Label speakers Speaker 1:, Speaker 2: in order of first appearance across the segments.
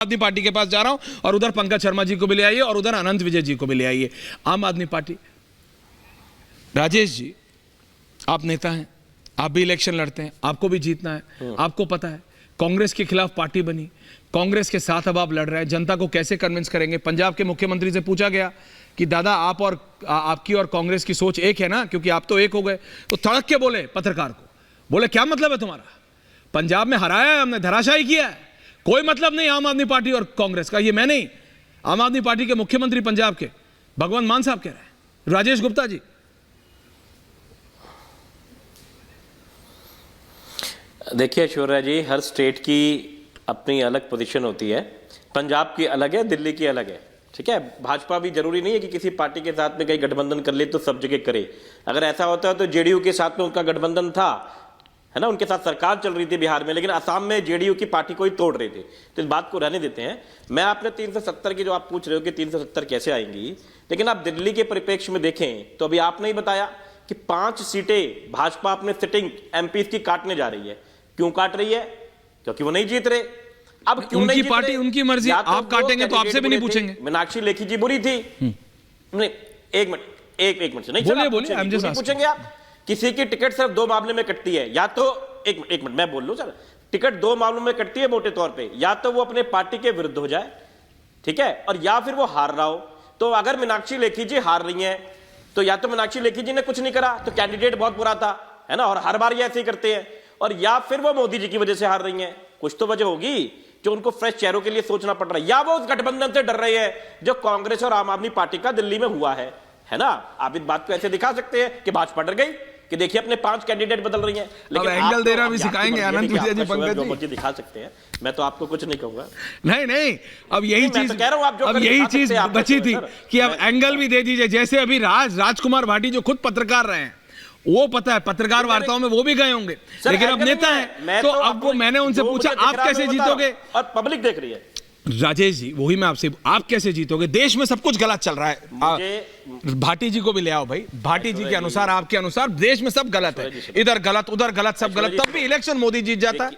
Speaker 1: आदमी पार्टी के पास जा रहा हूं और उधर पंकज शर्मा जी को भी ले आइए और उधर अनंत विजय जी को भी ले आइए। आम आदमी पार्टी, राजेश जी आप नेता हैं, आप भी इलेक्शन लड़ते हैं, आपको भी जीतना है, आपको पता है कांग्रेस के खिलाफ पार्टी बनी, कांग्रेस के साथ अब आप लड़ रहे हैं, जनता को कैसे कन्विंस करेंगे? पंजाब के मुख्यमंत्री से पूछा गया कि दादा आप और आपकी और कांग्रेस की सोच एक है ना, क्योंकि आप तो एक हो गए। तो तड़क के बोले पत्रकार को, बोले क्या मतलब है तुम्हारा? पंजाब में हराया है हमने, धराशायी किया है, कोई मतलब नहीं आम आदमी पार्टी और कांग्रेस का। ये मैं नहीं, आम आदमी पार्टी के मुख्यमंत्री पंजाब के भगवंत मान साहब कह रहे हैं, राजेश गुप्ता जी।
Speaker 2: देखिए ऐश्वर्या जी, हर स्टेट की अपनी अलग पोजीशन होती है। पंजाब की अलग है, दिल्ली की अलग है, ठीक है। भाजपा भी जरूरी नहीं है कि किसी पार्टी के साथ में कहीं गठबंधन कर ले तो सब जगह करे। अगर ऐसा होता है तो जेडीयू के साथ में उनका गठबंधन था, है ना, उनके साथ सरकार चल रही थी बिहार में, लेकिन असम में जेडीयू की पार्टी को ही तोड़ रहे थे। तो इस बात को रहने देते हैं। मैं आपने 370 की जो आप पूछ रहे हो कि 370 कैसे आएंगी, लेकिन आप दिल्ली के परिप्रेक्ष्य में देखें तो अभी आपने ही बताया कि 5 सीटें भाजपा अपने सिटिंग एमपी की काटने जा रही है। क्यों काट रही है? क्योंकि वो नहीं जीत रहे। अब क्यों
Speaker 1: उनकी
Speaker 2: नहीं जीत
Speaker 1: पार्टी,
Speaker 2: रहे?
Speaker 1: उनकी मर्जी, आप काटेंगे तो आपसे भी नहीं पूछेंगे।
Speaker 2: मीनाक्षी लेखी जी बुरी थी। नहीं, एक मिनट से नहीं,
Speaker 1: बोलिए बोलिए,
Speaker 2: पूछेंगे आप। किसी की टिकट सिर्फ 2 मामले में कटती है, या तो एक मिनट मैं बोल लूं सर, टिकट 2 मामलों में कटती है मोटे तौर पे, या तो वो अपने पार्टी के विरुद्ध हो जाए, ठीक है, और या फिर वो हार रहा हो। तो अगर मीनाक्षी लेखी जी हार रही हैं तो या तो मीनाक्षी लेखी जी ने कुछ नहीं करा तो कैंडिडेट बहुत बुरा था, है ना, और हर बार ये ऐसे ही करते हैं, और या फिर वो मोदी जी की वजह से हार रही हैं। कुछ तो वजह होगी जो उनको फ्रेश चेहरों के लिए सोचना पड़ रहा है, या वो उस गठबंधन से डर रहे हैं जो कांग्रेस और आम आदमी पार्टी का दिल्ली में हुआ है ना। आप इस बात को ऐसे दिखा सकते हैं कि भाजपा डर गई कि देखिए अपने 5 कैंडिडेट बदल रही हैं, लेकिन
Speaker 1: एंगल देना भी सिखाएंगे अनंत विजय जी, पंकज जी
Speaker 2: दिखा सकते हैं। मैं तो आपको कुछ नहीं कहूंगा।
Speaker 1: नहीं, अब यही चीज
Speaker 2: कह रहा हूं, आप जो
Speaker 1: अब यही चीज बची थी कि अब एंगल भी दे दीजिए। जैसे अभी राजकुमार भाटी जो खुद पत्रकार रहे हैं, वो पता है पत्रकार वार्ताओं में वो भी गए होंगे, लेकिन अब नेता है। तो अब वो मैंने उनसे पूछा आप कैसे जीतोगे,
Speaker 2: और पब्लिक देख रही है।
Speaker 1: राजेश जी वही मैं आपसे, आप कैसे जीतोगे? देश में सब कुछ गलत चल रहा है। भाटी जी को भी ले आओ भाई, भाटी जी के अनुसार, आपके अनुसार देश में सब गलत है, इधर गलत उधर गलत, सब गलत, तब भी इलेक्शन मोदी जीत जाता है।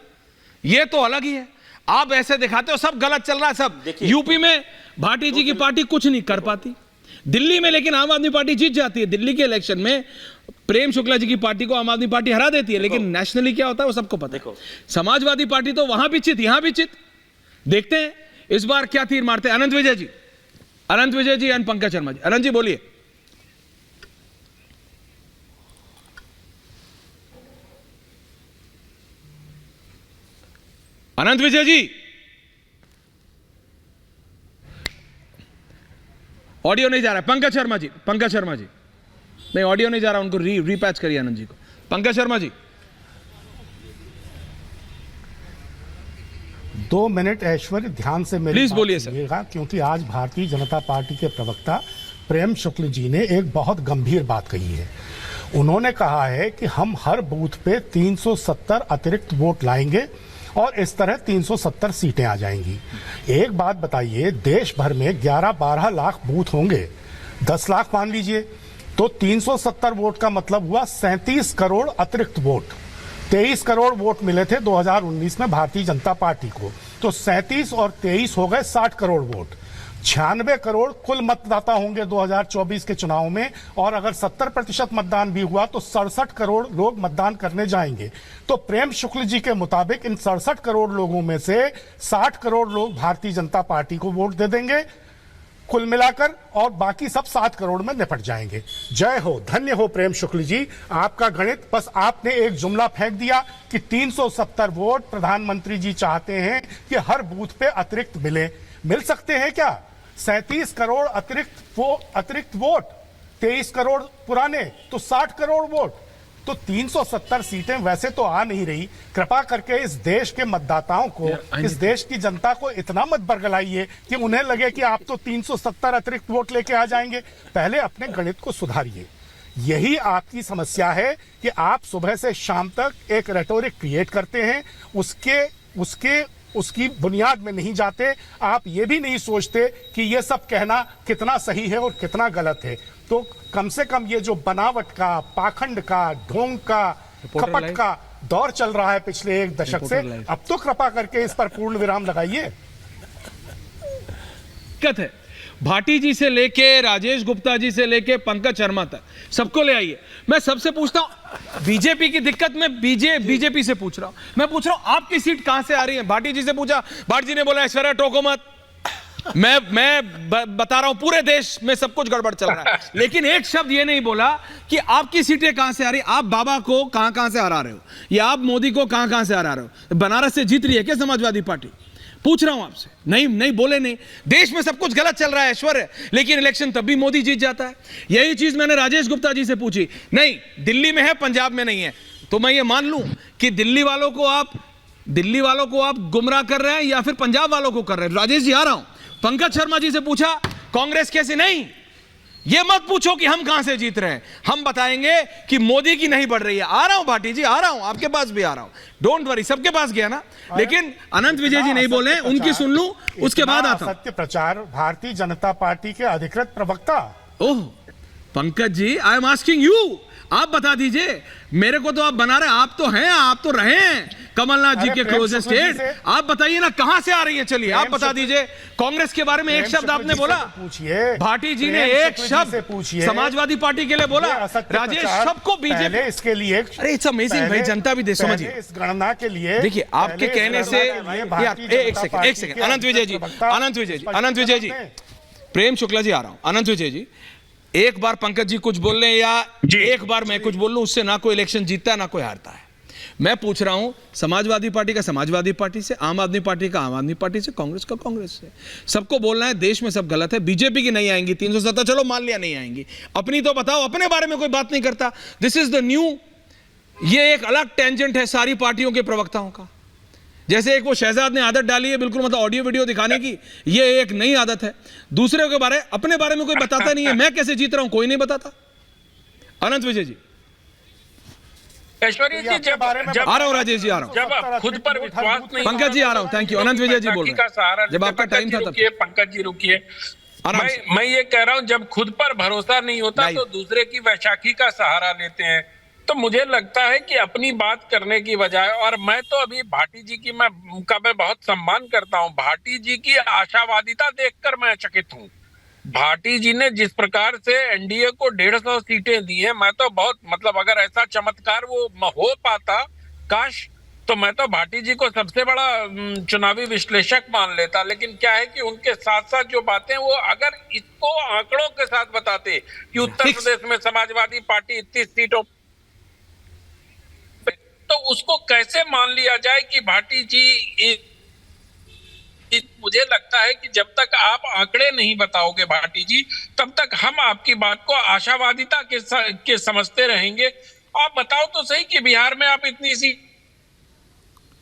Speaker 1: ये तो अलग ही है। आप ऐसे दिखाते हो सब गलत चल रहा है सब। यूपी में भाटी जी की पार्टी कुछ नहीं कर पाती, दिल्ली में लेकिन आम आदमी पार्टी जीत जाती है। दिल्ली के इलेक्शन में प्रेम शुक्ला जी की पार्टी को आम आदमी पार्टी हरा देती है, लेकिन नेशनली क्या होता है वो सबको पता है। समाजवादी पार्टी तो वहां भी चित यहां भी चित। देखते हैं इस बार क्या तीर मारते हैं अनंत विजय जी एंड पंकज शर्मा जी। अनंत जी बोलिए। अनंत विजय जी ऑडियो नहीं जा रहा है। पंकज शर्मा जी नहीं, ऑडियो नहीं जा रहा, उनको रीपैच करिए आनंद जी को। पंकज शर्मा जी
Speaker 3: 2 मिनट ऐश्वर्य ध्यान से मेरी
Speaker 1: प्लीज बोलिए सर,
Speaker 3: क्योंकि आज भारतीय जनता पार्टी के प्रवक्ता प्रेम शुक्ल जी ने एक बहुत गंभीर बात कही है। उन्होंने कहा है कि हम हर बूथ पे 370 अतिरिक्त वोट लाएंगे और इस तरह 370 सीटें आ जाएंगी। एक बात बताइए, देश भर में 11-12 लाख बूथ होंगे, 10 लाख मान लीजिए, तो 370 वोट का मतलब हुआ 37 करोड़ अतिरिक्त वोट। 23 करोड़ वोट मिले थे 2019 में भारतीय जनता पार्टी को, तो 37 और 23 हो गए 60 करोड़ वोट। 96 करोड़ कुल मतदाता होंगे 2024 के चुनाव में, और अगर 70% मतदान भी हुआ तो 67 करोड़ लोग मतदान करने जाएंगे। तो प्रेम शुक्ल जी के मुताबिक इन 67 करोड़ लोगों में से 60 करोड़ लोग भारतीय जनता पार्टी को वोट दे देंगे कुल मिलाकर, और बाकी सब 7 करोड़ में निपट जाएंगे। जय हो, धन्य हो प्रेम शुक्ल जी, आपका गणित। बस आपने एक जुमला फेंक दिया कि 370 वोट प्रधानमंत्री जी चाहते हैं कि हर बूथ पे अतिरिक्त मिल सकते हैं क्या? 37 करोड़ अतिरिक्त वोट, 23 करोड़ पुराने, तो 60 करोड़ वोट, तो 370 सीटें वैसे तो आ नहीं रही। कृपा करके इस देश के मतदाताओं को, इस देश की जनता को इतना मत बरगलाइए कि उन्हें लगे कि आप तो 370 अतिरिक्त वोट लेके आ जाएंगे। पहले अपने गणित को सुधारिए। यही आपकी समस्या है कि आप सुबह से शाम तक एक रेटोरिक क्रिएट करते हैं, उसकी बुनियाद में नहीं जाते। आप ये भी नहीं सोचते कि ये सब कहना कितना सही है और कितना गलत है। तो कम से कम ये जो बनावट का, पाखंड का, ढोंग का, कपट का दौर चल रहा है पिछले 1 दशक से, अब तो कृपा करके इस पर पूर्ण विराम लगाइए।
Speaker 1: दिक्कत है। भाटी जी से लेके राजेश गुप्ता जी से लेके पंकज शर्मा तक सबको ले आइए। मैं सबसे पूछता हूं, बीजेपी की दिक्कत में बीजेपी से पूछ रहा हूं, मैं पूछ रहा हूं आपकी सीट कहां से आ रही है? भाटी जी से पूछा, भाटी जी ने बोला ऐश्वर्या टोको मत। मैं बता रहा हूं पूरे देश में सब कुछ गड़बड़ चल रहा है, लेकिन एक शब्द ये नहीं बोला कि आपकी सीटें कहां से आ रही। आप बाबा को कहां से हरा रहे हो, या आप मोदी को कहां से हरा रहे हो? बनारस से जीत रही है क्या समाजवादी पार्टी? पूछ रहा हूं आपसे। नहीं बोले नहीं। देश में सब कुछ गलत चल रहा है ऐश्वर्य, लेकिन इलेक्शन तब भी मोदी जीत जाता है। यही चीज मैंने राजेश गुप्ता जी से पूछी, नहीं दिल्ली में है पंजाब में नहीं है। तो मैं ये मान लूं कि दिल्ली वालों को आप गुमराह कर रहे हैं या फिर पंजाब वालों को कर रहे हैं? राजेश जी आ रहा हूं। पंकज शर्मा जी से पूछा कांग्रेस कैसे? नहीं, ये मत पूछो कि हम कहां से जीत रहे हैं, हम बताएंगे कि मोदी की नहीं बढ़ रही है। आ रहा हूं भाटी जी, आ रहा हूं, आपके पास भी आ रहा हूं, डोंट वरी, सबके पास गया ना। लेकिन अनंत विजय जी नहीं बोले, उनकी सुन लूं, उसके बाद आता हूं।
Speaker 3: सत्य प्रचार भारतीय जनता पार्टी के अधिकृत प्रवक्ता।
Speaker 1: ओह Pankaj ji, I am asking you, आप बता दीजिए। मेरे को तो आप बना रहे हैं, आप तो हैं, आप तो रहे हैं कमलनाथ जी के क्लोजेस्ट एड। आप बताइए ना कहां से आ रही है, चलिए आप बता दीजिए। कांग्रेस के बारे में एक शब्द आपने बोला,
Speaker 3: पूछिए।
Speaker 1: भाटी जी ने एक शब्द समाजवादी पार्टी के लिए बोला, राजेश सबको बीजेपी
Speaker 3: इसके लिए।
Speaker 1: अरे इट्स अमेजिंग भाई, जनता भी दे समझिए
Speaker 3: इस गणना के लिए।
Speaker 1: देखिए आपके कहने से एक सेकंड अनंत विजय जी, प्रेम शुक्ला जी आ रहा हूं। अनंत विजय जी, एक बार पंकज जी कुछ बोल रहे हैं या एक बार मैं कुछ बोल लूं, उससे ना कोई इलेक्शन जीतता है ना कोई हारता है। मैं पूछ रहा हूं समाजवादी पार्टी का समाजवादी पार्टी से, आम आदमी पार्टी का आम आदमी पार्टी से, कांग्रेस का कांग्रेस से। सबको बोलना है देश में सब गलत है। बीजेपी की नहीं आएंगी 370, चलो मान लिया नहीं आएंगी, अपनी तो बताओ। अपने बारे में कोई बात नहीं करता। दिस इज द न्यू, ये एक अलग टेंजेंट है सारी पार्टियों के प्रवक्ताओं का। जैसे एक वो शहजाद ने आदत डाली है बिल्कुल, मतलब ऑडियो वीडियो दिखाने की, ये एक नई आदत है। दूसरे के बारे, अपने बारे में कोई बताता नहीं है। मैं कैसे जीत रहा हूं कोई नहीं बताता। अनंत विजय जी,
Speaker 4: ऐश्वर्या जी, जब
Speaker 1: आ रहा हूं। राजेश जी आ रहा हूं।
Speaker 4: जब खुद पर विश्वास नहीं,
Speaker 1: पंकज जी आ रहा हूं। Thank you. अनंत विजय जी बोल रहे हैं, जब आपका टाइम था तब।
Speaker 4: पंकज जी रुकिए, मैं ये कह रहा हूं, जब खुद पर भरोसा नहीं होता तो दूसरे की वैशाखी का सहारा लेते हैं। तो मुझे लगता है कि अपनी बात करने की बजाय, और मैं तो अभी भाटी जी की मैं बहुत सम्मान करता हूं, भाटी जी की आशावादिता देखकर मैं चकित हूं। भाटी जी ने जिस प्रकार से एनडीए को 150 सीटें दी हैं, मैं तो बहुत, मतलब अगर ऐसा चमत्कार वो हो पाता, काश, तो मैं तो भाटी जी को सबसे बड़ा चुनावी विश्लेषक मान लेता। लेकिन क्या है कि उनके साथ साथ जो बातें, वो अगर इसको आंकड़ों के साथ बताते कि उत्तर प्रदेश में समाजवादी पार्टी इतनी सीटों, तो उसको कैसे मान लिया जाए कि भाटी जी, मुझे लगता है कि जब तक आप आंकड़े नहीं बताओगे भाटी जी, तब तक हम आपकी बात को आशावादिता के समझते रहेंगे। आप बताओ तो सही कि बिहार में आप इतनी सी,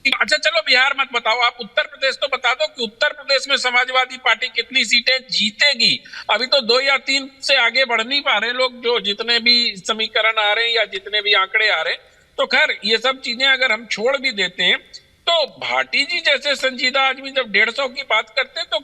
Speaker 4: अच्छा चलो बिहार मत बताओ, आप उत्तर प्रदेश तो बता दो कि उत्तर प्रदेश में समाजवादी पार्टी कितनी सीटें जीतेगी। अभी तो 2 या 3 से आगे बढ़ नहीं पा रहे लोग, जो जितने भी समीकरण आ रहे हैं या जितने भी आंकड़े आ रहे हैं। तो खैर ये सब चीजें अगर हम छोड़ भी देते हैं, तो भाटी जी जैसे संजीदा आदमी जब 150 की बात करते हैं, तो